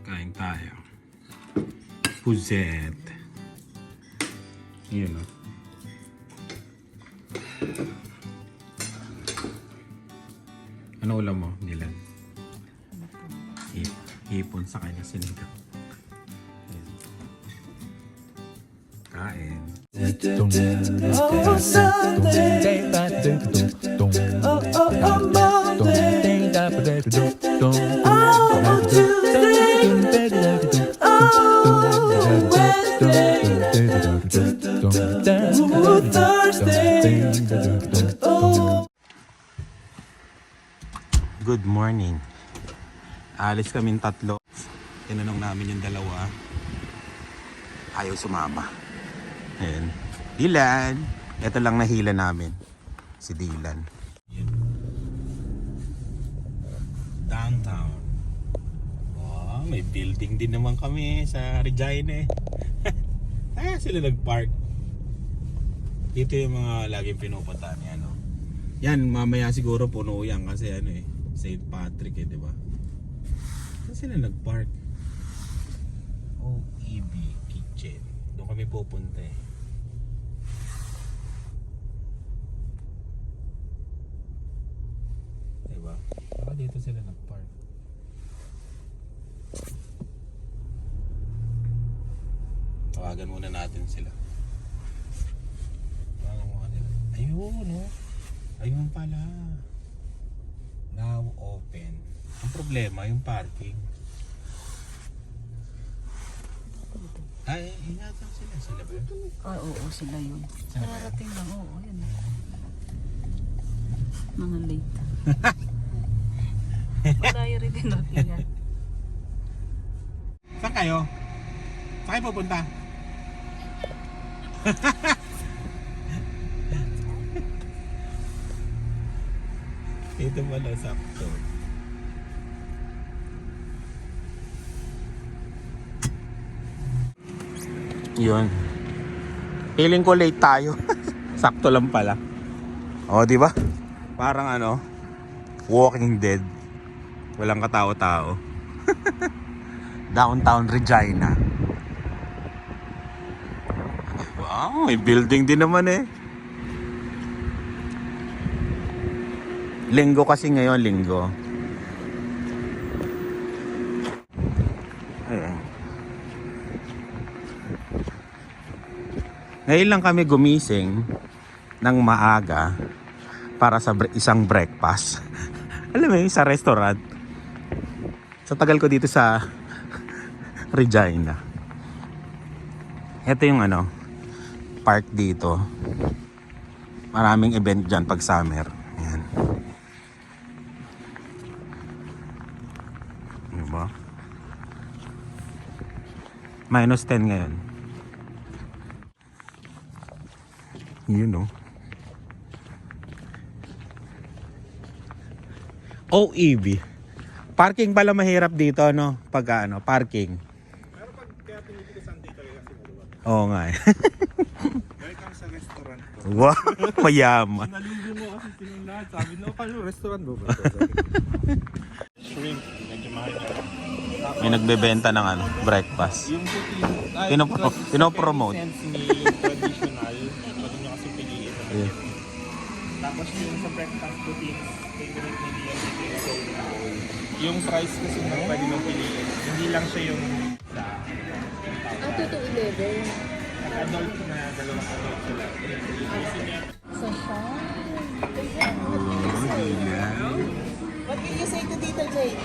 Kain tayo. Puzet. Yun o. Ano ulam mo, Nilan? Hipon sa kanya sinigang. Kain. Good morning. Alis kaming tatlo. Tinanong namin yung dalawa. Ayaw sumama. Ayan. Dylan. Ito lang nahila namin. Si Dylan. Downtown. Wow, may building din naman kami sa Regina eh. Sila nag-park. Dito yung mga laging pinupuntahan niya, no? Yan, mamaya siguro puno yan kasi ano eh, St. Patrick eh, di ba? Saan sila nag-park? OEB Kitchen. Doon kami pupunta eh. Diba? Baka dito sila nag-park. Tawagan muna natin sila. Tawagan muna nila. Ayun, no? Ayun pala. Now open. Ang problema, yung parking. Ay, ingatan sila. Sila ba yun? Oo, sila yun. Sila ba yun? Nakarating lang, oo, yun. Mga late. Wala yung rin tinratingan. Saan kayo? Saan kayo pupunta? Ito pala sakto. Yun. Feeling ko late tayo. Sakto lang pala. O, di ba? Parang ano, Walking Dead. Walang katao-tao. Downtown Regina. Wow, may building din naman eh. Linggo kasi ngayon, linggo. Ayan. Ngayon lang kami gumising ng maaga para sa isang breakfast. Alam mo yun, sa restaurant. Sa tagal ko dito sa Regina. Ito yung ano, park dito. Maraming event dyan pag summer. Ayan. Diba? -10 ngayon. Yun know. OEB. Parking pala mahirap dito, no? Pag ano, parking. Pero pag kaya pinili ko Sunday talaga kasi maluwag. Oo nga eh. Welcome sa restaurant ko. Wow, mayaman. Naligo mo kasi silang lahat. Sabi na, paano restaurant mo ba? Shrimp. Medyo mahal ka. May nagbebenta ng ano, breakfast. Yung puti. Pinopromote. Sense ni yung traditional. Pwede nyo kasi piliin. Yeah. Tapos yung sa breakfast puti, favorite nila yung soda. Yung price kasi na pwede nyo piliin. Hindi lang siya yung sa 2 to 11. adult na dalawang adult sila. Sa siya. What can you say to Tita Jade?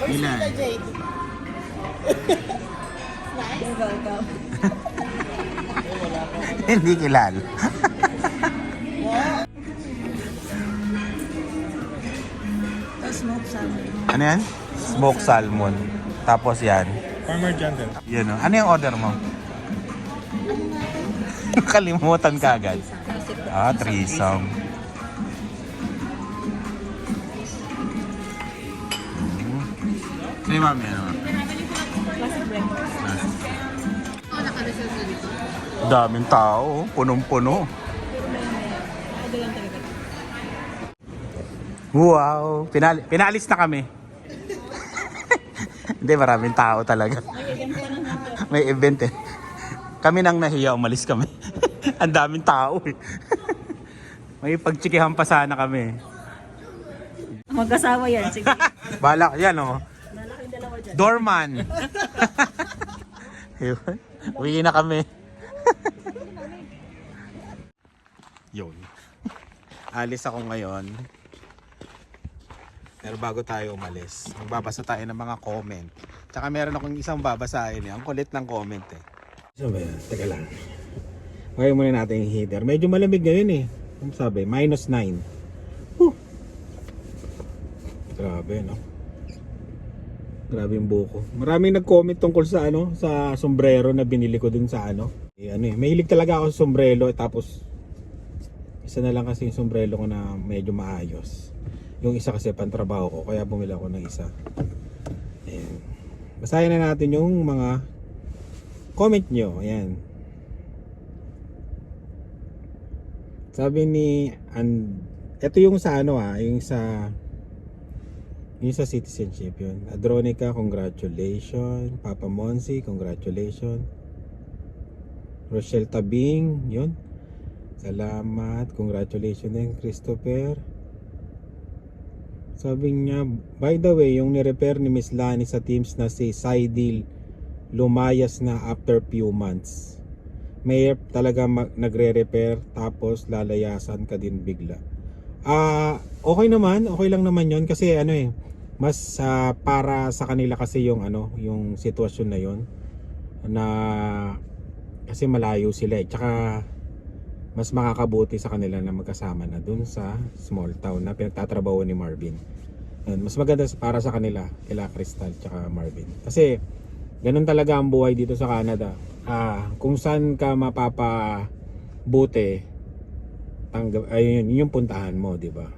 Where's Ilan? Tita Jade? Nice. You're welcome. Hindi kilala. Smoke salmon. Ano yan? Smoked salmon. Tapos yan. Farmer Jungle. Yan o. Ano yung order mo? Kalimutan ka agad. Threesome. Hey, mami, ano? Daming tao, punong-puno. Wow, pinalis na kami. Hindi, maraming tao talaga. May event eh. Kami nang nahiya, umalis kami. Ang daming tao eh. May pagtsikihan pa sana kami. Magkasawa yan, sige. Balak yan oh. Malaking dalawa dyan. Doorman. Yun. Uwi na kami. Yun. Alis ako ngayon. Pero bago tayo umalis, magbabasa tayo ng mga comment. Tsaka meron akong isang babasahin eh. Ang kulit ng comment eh. So ba yan? Teka lang. Kaya muna natin yung heater. Medyo malamig ngayon eh. Ano sabi? -9. Grabe no? Grabe yung buko. Maraming nag-comment tungkol sa ano, sa sombrero na binili ko dun sa ano. Mahilig talaga ako sa sombrero tapos isa na lang kasi yung sombrero ko na medyo maayos. Yung isa kasi pantrabaho ko kaya bumili ako ng isa. Ayan. Basahin na natin yung mga comment nyo. Ayan. Sabi ni ito yung sa ano yung sa citizenship yun. Adronica, congratulations. Papa Monsi, congratulations. Rochelle Tabing, yun. Salamat, congratulations din Christopher. Sabi niya, by the way, yung ni-repair ni Miss Lani sa Teams na si Saidil lumayas na after few months. May talaga nagre-repair tapos lalayasan ka din bigla. Okay naman, okay lang naman yon kasi ano mas para sa kanila kasi yung yung sitwasyon na yon na kasi malayo sila tsaka mas makakabuti sa kanila na magkasama na dun sa small town na pinagtatrabaho ni Marvin. Mas maganda para sa kanila, kila Crystal tsaka Marvin. Kasi ganun talaga ang buhay dito sa Canada. Kung saan ka mapapabuti, ayun yung puntahan mo, di ba?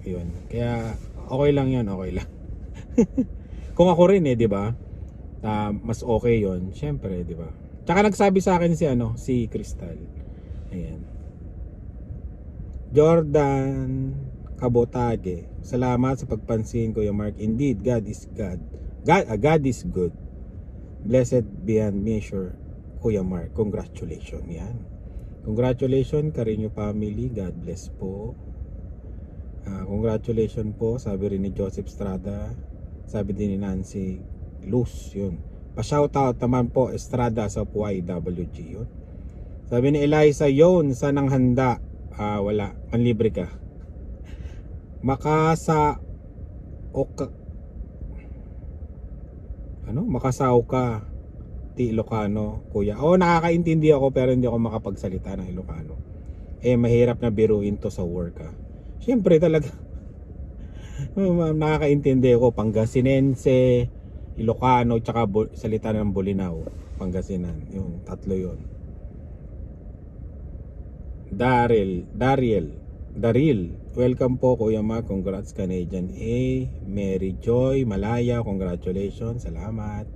Ayun. Kaya okay lang 'yan, okay lang. Kung ako rin di ba? Mas okay 'yon, syempre, di ba? Tsaka nagsabi sa akin si Crystal. Ayan. Jordan Kabotage. Salamat sa pagpansin, Kuya Mark. Indeed, God is God. God is good. Blessed beyond measure, Kuya Mark. Congratulations. Yan. Congratulations, Carino family. God bless po. Congratulations po, sabi rin ni Joseph Estrada. Sabi din ni Nancy Luz. Yun. Pa-shoutout naman po, Estrada sa YWG. Yun. Sabi ni Eliza, yun, saan ang handa? Wala, manlibre ka. Makasaw ka ti Ilocano, kuya. Nakakaintindi ako pero hindi ako makapagsalita ng Ilocano. Mahirap na biruin to sa work Siyempre talaga nakakaintindi ako Pangasinense, Ilocano, tsaka salita ng Bolinao, Pangasinan. Yung tatlo yun. Daril, welcome po Kuya Mark, congrats Canadian. Mary Joy Malaya, congratulations, salamat.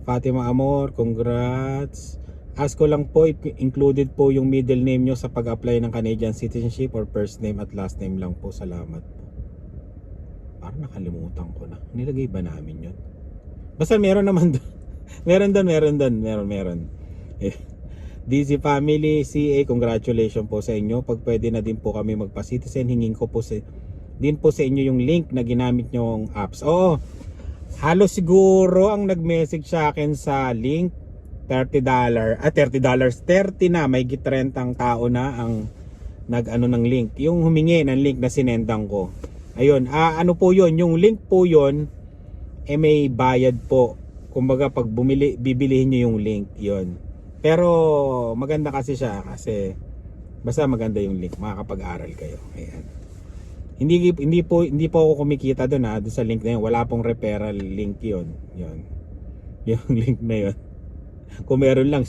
Fatima Amor, congrats. Ask ko lang po, included po yung middle name nyo sa pag-apply ng Canadian citizenship or first name at last name lang po, salamat po. Parang nakalimutan ko na, nilagay ba namin yun? Basta meron naman doon. meron. DC Family CA, congratulations po sa inyo. Pag pwede na din po kami magpa-citizen, hingin ko po din po sa inyo yung link na ginamit nyong apps. Oo, halos siguro ang nag-message sa akin sa link $30 na, may 30 tao na ang nag-ano ng link. Yung humingi ng link na sinendang ko. Ayun, ano po yun, yung link po yun may bayad po. Kumbaga pag bibilihin nyo yung link yun. Pero maganda kasi siya kasi basta maganda yung link, makakapag-aral kayo. Ayan. Hindi po ako kumikita doon doon sa link na yun. Wala pong referral link yun. Yun. Yung link na yun. Kung meron lang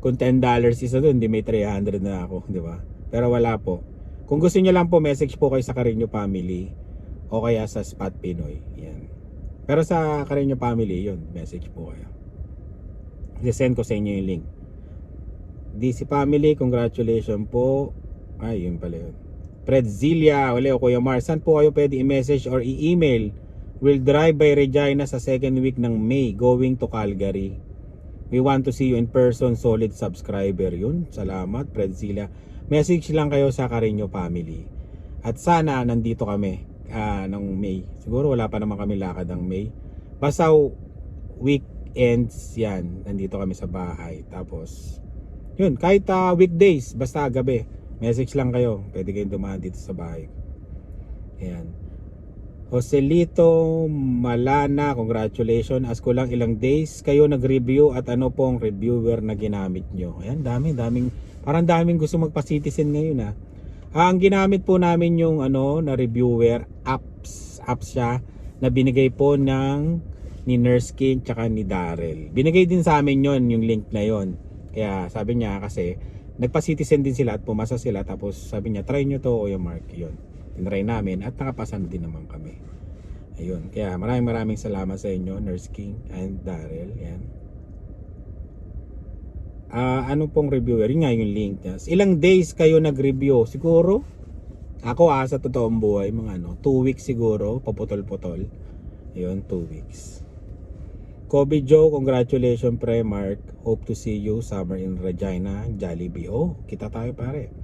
kung $10 isa doon, di may 300 na ako, di ba? Pero wala po. Kung gusto niyo lang po, message po kayo sa Carino Family o kaya sa Spot Pinoy. Yan. Pero sa Carino Family, yun, message po kayo. I-send ko sa inyo yung link. DC Family, congratulations po. Yun pala yun. Fred Zilia, wala o Kuya Mar, saan po kayo pwede i-message or i-email Will drive by Regina sa second week ng May going to Calgary. We want to see you in person, solid subscriber. Yun, salamat Fredzilla. Message lang kayo sa Carino family. At sana nandito kami ng May. Siguro wala pa naman kami lakad ng May. Basta weekends yan, nandito kami sa bahay. Tapos yun, kahit weekdays, basta gabi, message lang kayo. Pwede kayong dumaan dito sa bahay. Ayan. Joselito Malana, congratulations. Ask ko lang ilang days kayo nag-review at ano pong reviewer na ginamit nyo. Ayan, parang daming gusto magpa-citizen ngayon ha. Ang ginamit po namin yung na reviewer, apps siya na binigay po ni Nurse King tsaka ni Daryl. Binigay din sa amin yon yung link na yon. Kaya sabi niya kasi nagpa-citizen din sila at pumasa sila, tapos sabi niya try nyo to o yung mark yon. Tinry namin at nakapasan din naman kami. Ayun, kaya maraming salamat sa inyo, Nurse King and Daryl. Yan. Ano pong reviewer? Yun nga yung link niya. Ilang days kayo nag-review? Siguro, ako sa totoong buhay, mga 2 weeks siguro, paputol-putol. Ayun, 2 weeks. Kobe Joe, congratulations pre Mark. Hope to see you summer in Regina, Jollibee. Oh, kita tayo pare.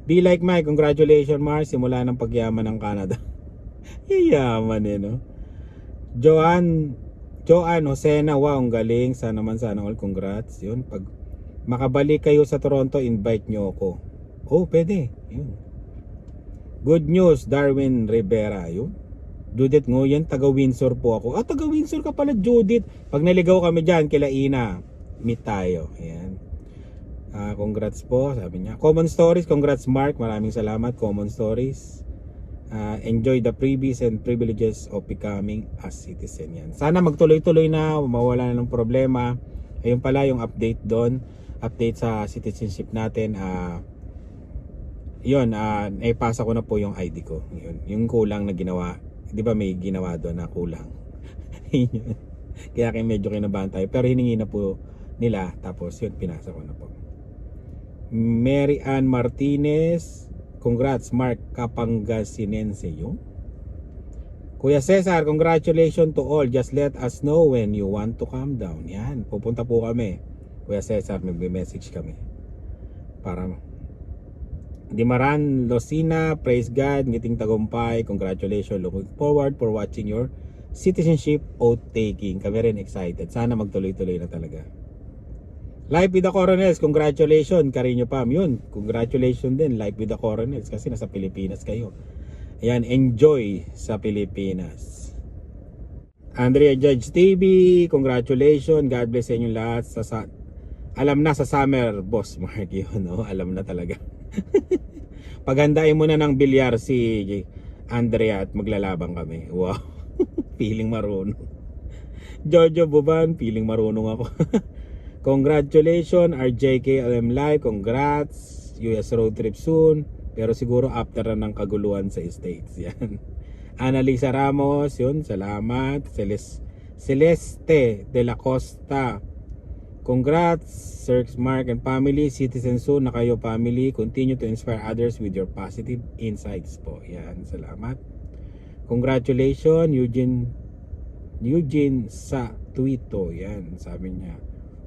Be like Mike, congratulations Mars, simula ng pagyaman ng Canada. Yaman no. Joanne Josena, wow, ang galing. Sana all, congrats. Yun, pag makabalik kayo sa Toronto, invite nyo ako. Oh, pwede. Yun. Good news, Darwin Rivera. Yun. Judith Nguyen, taga Windsor po ako. Taga Windsor ka pala, Judith. Pag naligaw kami dyan, kila Ina, meet tayo. Ayan. Congrats po, sabi niya. Common Stories, congrats Mark. Maraming salamat, Common Stories. Enjoy the freebies and privileges of becoming a citizen. Yan. Sana magtuloy-tuloy na, mawala na ng problema. Ayun pala yung update doon. Update sa citizenship natin. Yun, naipasa ko na po yung ID ko. Yun, yung kulang na ginawa. Di ba may ginawa doon na kulang? Kaya medyo kinabahan tayo. Pero hiningi na po nila. Tapos yun, pinasa ko na po. Mary Ann Martinez, congrats Mark Kapangasinense. Yung Kuya Cesar, congratulations to all. Just let us know when you want to come down. Yan, pupunta po kami. Kuya Cesar, mag-message kami. Para Dimaran Losina, praise God, ngiting tagumpay, congratulations. Looking forward for watching your citizenship oath taking. Kami rin excited. Sana magtuloy-tuloy na talaga. Live with the Coronels, congratulations. Carino Pam, yun, congratulations din. Live with the Coronels kasi nasa Pilipinas kayo. Ayan, enjoy sa Pilipinas. Andrea Judge TV, congratulations. God bless sa inyo lahat. Alam na sa summer, boss Mark, yun, no? Alam na talaga. Paghandain mo na ng bilyar si Andrea at maglalabang kami. Wow, feeling marunong. Jojo Buban, feeling marunong ako. Congratulations RJK LM Live, congrats. US road trip soon, pero siguro after na ng kaguluhan sa States. Yan. Annalisa Ramos, yun, salamat. Celeste de la Costa, congrats Sir Mark and family. Citizen soon na kayo family. Continue to inspire others with your positive insights po. Yan, salamat. Congratulations Eugene sa Twito. Yan, sabi niya.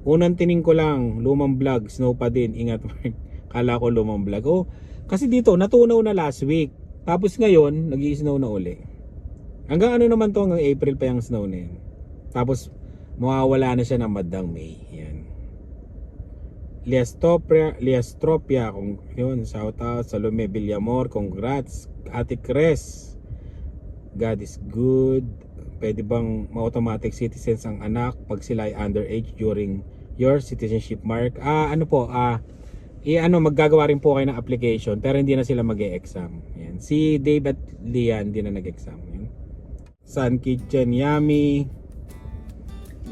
Unang tining ko lang, lumang vlog, snow pa din. Ingat Mark. Kala ko lumang vlog. Oh, kasi dito natunaw na last week. Tapos ngayon, nag-i-snow na uli. Hanggang ano naman to, hanggang April pa yung snow na yun. Tapos mawawala na siya ng madang May. Yan. Liastropia, kung yun, shout out. Salome Villamor, congrats. Ate Cres, God is good. Pwede bang ma-automatic citizens ang anak pag sila ay underage during your citizenship Mark? Maggagawa rin po kayo ng application pero hindi na sila mag-e-exam. Yan. Si Dave at Lian hindi na nag-exam. Yan. Sun Kitchen Yummy,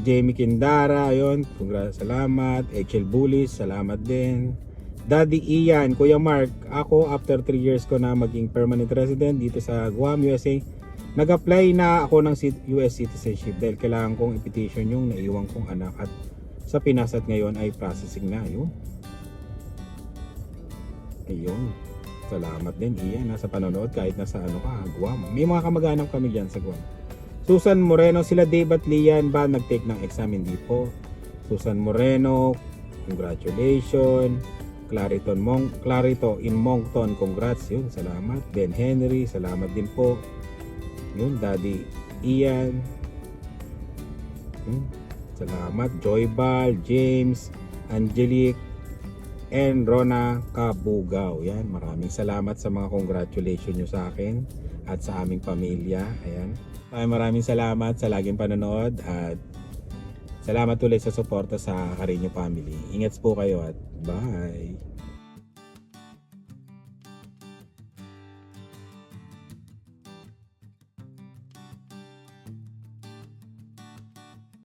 Jamie Kindara, yun, congrats, salamat. Echel Bullis, salamat din. Daddy Ian, Kuya Mark, ako after 3 years ko na maging permanent resident dito sa Guam, USA, nag-apply na ako ng US citizenship dahil kailangan kong i-petition yung naiwan kong anak at sa Pinas at ngayon ay processing na. Yun. Ayun. Salamat din Ian sa panonood kahit nasa Guam. May mga kamag-anak kami dyan sa Guam. Susan Moreno, sila Dave at Lian ba nag-take ng exam? Hindi po. Susan Moreno, congratulations. Clarito in Moncton, congrats. Yun, salamat. Ben Henry, salamat din po. Yun, Daddy Ian. Salamat. Joybal, James, Angelique, and Rona Kabugao. Yan, maraming salamat sa mga congratulations nyo sa akin at sa aming pamilya. Ayan. Maraming salamat sa laging panonood at salamat ulit sa suporta sa Carino family. Ingat po kayo at bye!